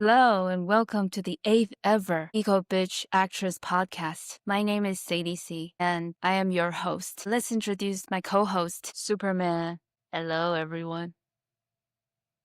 Hello and welcome to the 8th ever Eco Bitch Actress podcast. My name is Sadie C and I am your host. Let's introduce my co-host, Superman. Hello everyone.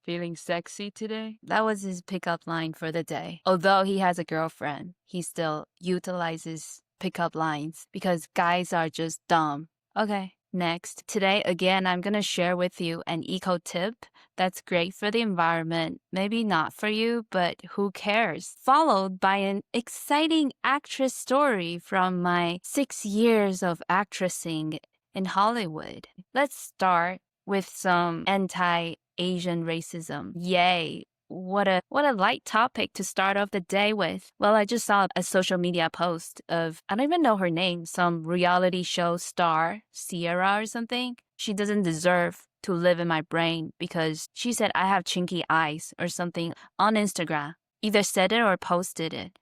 Feeling sexy today? That was his pickup line for the day. Although he has a girlfriend, he still utilizes pickup lines because guys are just dumb. Okay. Next, today again, I'm going to share with you an eco tip that's great for the environment. Maybe not for you, but who cares? Followed by an exciting actress story from my 6 years of actressing in Hollywood. Let's start with some anti-Asian racism. Yay. What a light topic to start off the day with. Well, I just saw a social media post of, I don't even know her name, some reality show star, Sierra or something. She doesn't deserve to live in my brain because she said I have chinky eyes or something on Instagram. Either said it or posted it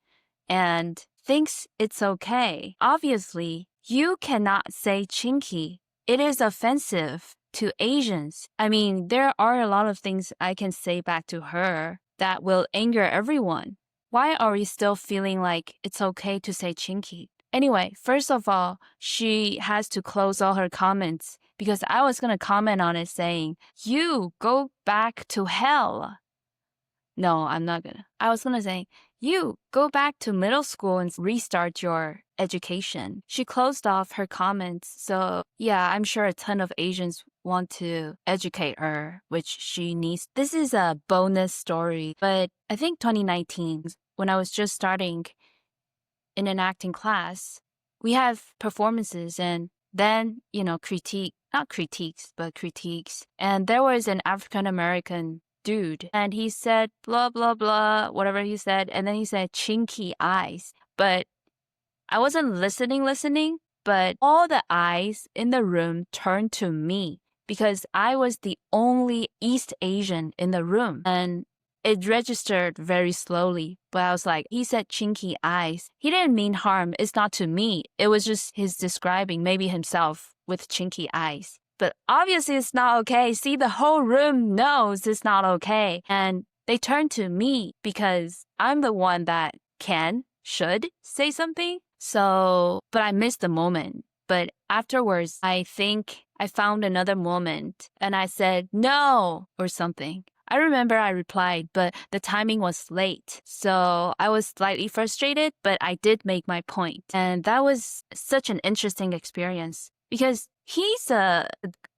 and thinks it's okay. Obviously, you cannot say chinky. It is offensive to Asians. I mean, there are a lot of things I can say back to her that will anger everyone. Why are we still feeling like it's okay to say chinky? Anyway, first of all, she has to close all her comments because I was going to comment on it saying, you go back to hell. No, I'm not going to. I was going to say, you go back to middle school and restart your education. She closed off her comments. So yeah, I'm sure a ton of Asians want to educate her, which she needs. This is a bonus story, but I think 2019, when I was just starting in an acting class, we have performances and then, not critiques, but critiques. And there was an African-American dude and he said blah blah blah, whatever he said, and then he said chinky eyes, but I wasn't listening, but all the eyes in the room turned to me because I was the only East Asian in the room, and it registered very slowly. But I was like, he said chinky eyes, he didn't mean harm, it's not to me, it was just his describing maybe himself with chinky eyes. But obviously it's not okay. See, the whole room knows it's not okay. And they turn to me because I'm the one that should say something. So, but I missed the moment. But afterwards, I think I found another moment and I said, no, or something. I remember I replied, but the timing was late. So I was slightly frustrated, but I did make my point. And that was such an interesting experience because he's a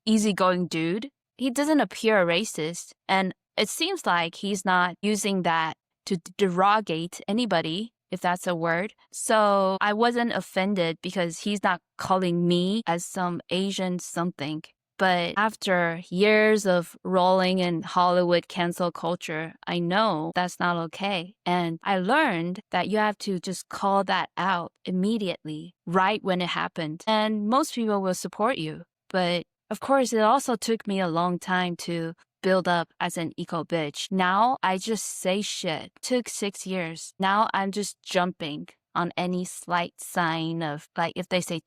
easygoing dude. He doesn't appear racist. And it seems like he's not using that to derogate anybody, if that's a word. So I wasn't offended because he's not calling me as some Asian something. But after years of rolling in Hollywood cancel culture, I know that's not okay. And I learned that you have to just call that out immediately, right when it happened. And most people will support you. But of course, it also took me a long time to build up as an eco bitch. Now I just say shit. Took 6 years. Now I'm just jumping on any slight sign of, like, if they say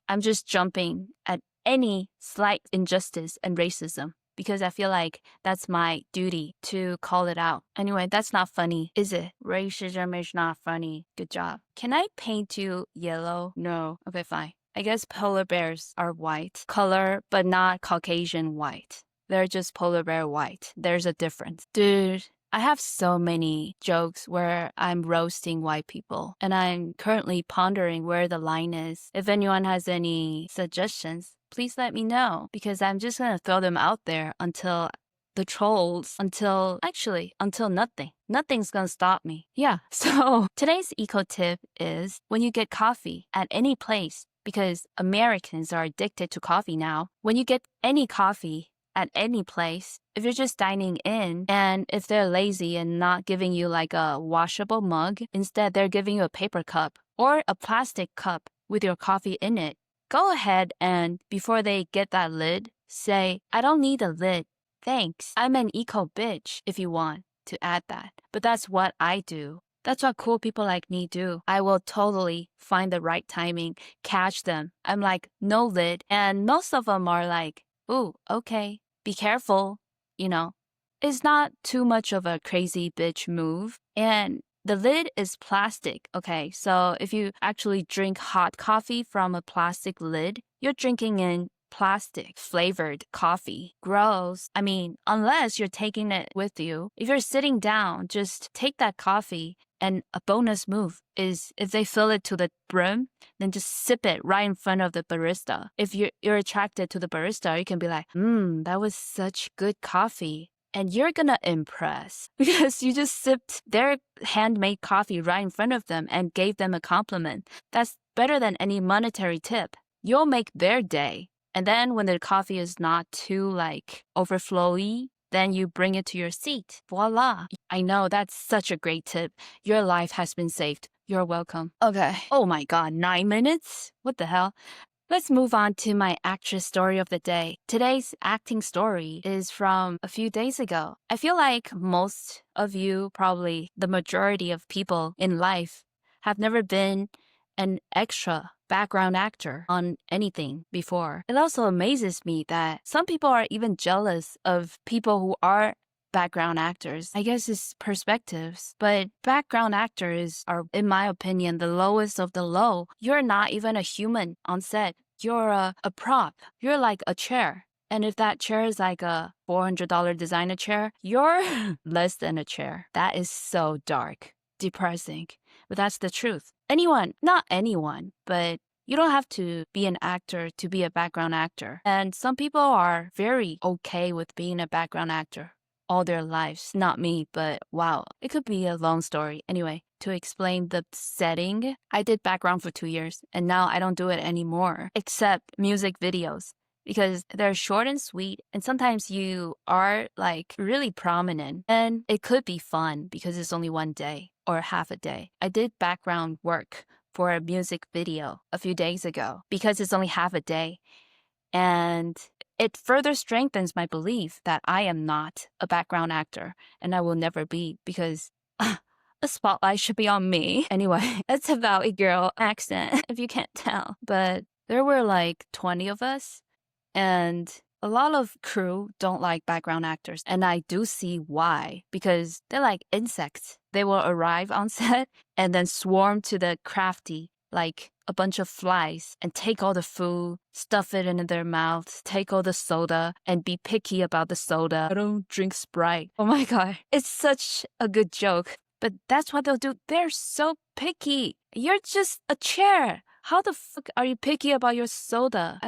I'm just jumping at any slight injustice and racism because I feel like that's my duty to call it out. Anyway, that's not funny, is it? Racism is not funny. Good job. Can I paint you yellow? No. Okay, fine. I guess polar bears are white color, but not Caucasian white. They're just polar bear white. There's a difference. Dude, I have so many jokes where I'm roasting white people, and I'm currently pondering where the line is. If anyone has any suggestions, please let me know, because I'm just gonna throw them out there until the trolls, until nothing. Nothing's gonna stop me. Yeah, so today's eco tip is when you get coffee at any place, because Americans are addicted to coffee now. When you get any coffee at any place, if you're just dining in and if they're lazy and not giving you like a washable mug, instead they're giving you a paper cup or a plastic cup with your coffee in it, go ahead and before they get that lid, say, I don't need a lid. Thanks. I'm an eco bitch if you want to add that. But that's what I do. That's what cool people like me do. I will totally find the right timing, catch them. I'm like, no lid. And most of them are like, ooh, okay, be careful, It's not too much of a crazy bitch move. And the lid is plastic, okay? So if you actually drink hot coffee from a plastic lid, you're drinking in plastic flavored coffee. Gross. I mean, unless you're taking it with you. If you're sitting down, just take that coffee. And a bonus move is if they fill it to the brim, then just sip it right in front of the barista. If you're attracted to the barista, you can be like, that was such good coffee. And you're gonna impress because you just sipped their handmade coffee right in front of them and gave them a compliment. That's better than any monetary tip. You'll make their day. And then when the coffee is not too overflowy, then you bring it to your seat. Voila. I know that's such a great tip. Your life has been saved. You're welcome. Okay. Oh my God, 9 minutes? What the hell? Let's move on to my actress story of the day. Today's acting story is from a few days ago. I feel like most of you, probably the majority of people in life, have never been an extra background actor on anything before. It also amazes me that some people are even jealous of people who are background actors. I guess it's perspectives, but background actors are, in my opinion, the lowest of the low. You're not even a human on set. You're a prop. You're like a chair. And if that chair is like a $400 designer chair, you're less than a chair. That is so dark, depressing, but that's the truth. Anyone, not anyone, but you don't have to be an actor to be a background actor. And some people are very okay with being a background actor all their lives. Not me, but wow, it could be a long story. Anyway, to explain the setting, I did background for 2 years and now I don't do it anymore, except music videos because they're short and sweet. And sometimes you are really prominent and it could be fun because it's only one day or half a day. I did background work for a music video a few days ago because it's only half a day. And it further strengthens my belief that I am not a background actor and I will never be because a spotlight should be on me. Anyway, it's about a girl accent, if you can't tell. But there were 20 of us and a lot of crew don't like background actors. And I do see why, because they're like insects. They will arrive on set and then swarm to the crafty, like a bunch of flies, and take all the food, stuff it into their mouths, take all the soda, and be picky about the soda. I don't drink Sprite. Oh my God. It's such a good joke. But that's what they'll do. They're so picky. You're just a chair. How the fuck are you picky about your soda?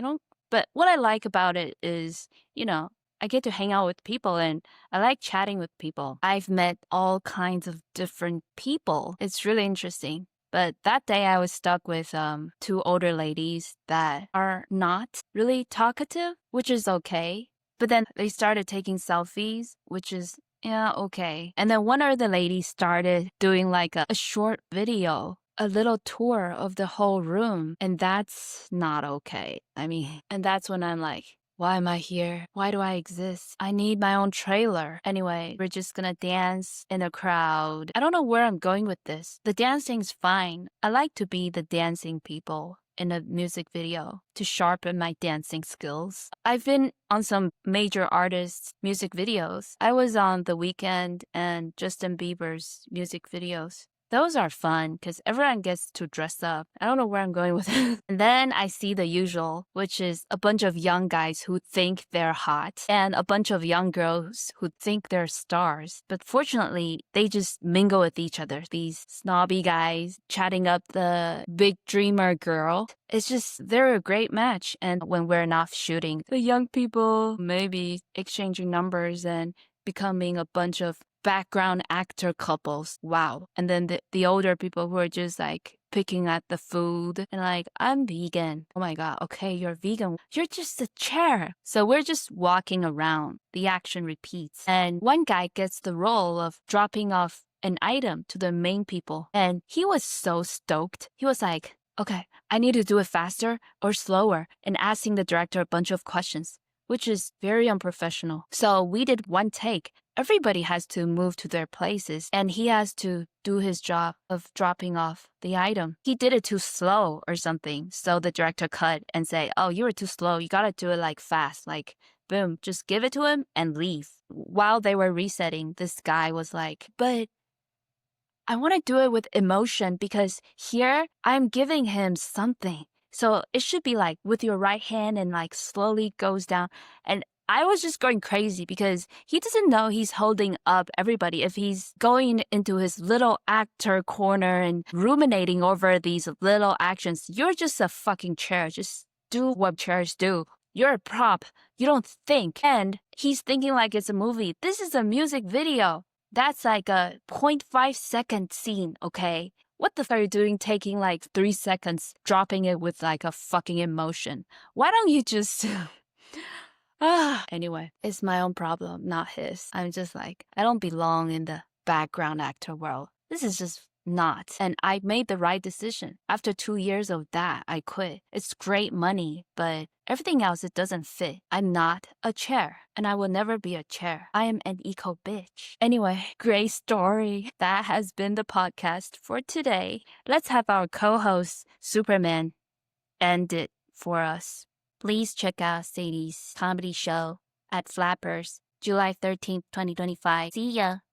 But what I like about it is, I get to hang out with people and I like chatting with people. I've met all kinds of different people. It's really interesting. But that day I was stuck with 2 older ladies that are not really talkative, which is okay. But then they started taking selfies, which is, yeah, okay. And then one of the ladies started doing a short video, a little tour of the whole room. And that's not okay. And that's when I'm like, why am I here? Why do I exist? I need my own trailer. Anyway, we're just gonna dance in a crowd. I don't know where I'm going with this. The dancing's fine. I like to be the dancing people in a music video to sharpen my dancing skills. I've been on some major artists' music videos. I was on The Weeknd and Justin Bieber's music videos. Those are fun because everyone gets to dress up. I don't know where I'm going with it. And then I see the usual, which is a bunch of young guys who think they're hot and a bunch of young girls who think they're stars. But fortunately, they just mingle with each other. These snobby guys chatting up the big dreamer girl. It's just, they're a great match. And when we're not shooting, the young people maybe exchanging numbers and becoming a bunch of background actor couples. Wow. And then the older people who are just picking at the food and I'm vegan. Oh my God. Okay, you're vegan. You're just a chair. So we're just walking around. The action repeats. And one guy gets the role of dropping off an item to the main people. And he was so stoked. He was like, okay, I need to do it faster or slower, and asking the director a bunch of questions, which is very unprofessional. So we did one take. Everybody has to move to their places and he has to do his job of dropping off the item. He did it too slow or something. So the director cut and say, oh, you were too slow. You gotta do it fast, boom, just give it to him and leave. While they were resetting, this guy was like, but I want to do it with emotion because here I'm giving him something. So it should be like with your right hand and like slowly goes down. And I was just going crazy because he doesn't know he's holding up everybody. If he's going into his little actor corner and ruminating over these little actions, you're just a fucking chair. Just do what chairs do. You're a prop. You don't think. And he's thinking like it's a movie. This is a music video. That's like a 0.5 second scene, okay? What the fuck are you doing taking like 3 seconds, dropping it with like a fucking emotion? Why don't you just... Anyway, it's my own problem, not his. I'm just like, I don't belong in the background actor world. This is just not. And I made the right decision. After 2 years of that, I quit. It's great money, but everything else, it doesn't fit. I'm not a chair, and I will never be a chair. I am an eco bitch. Anyway, great story. That has been the podcast for today. Let's have our co-host, Superman, end it for us. Please check out Sadie's comedy show at Flappers, July 13th, 2025. See ya!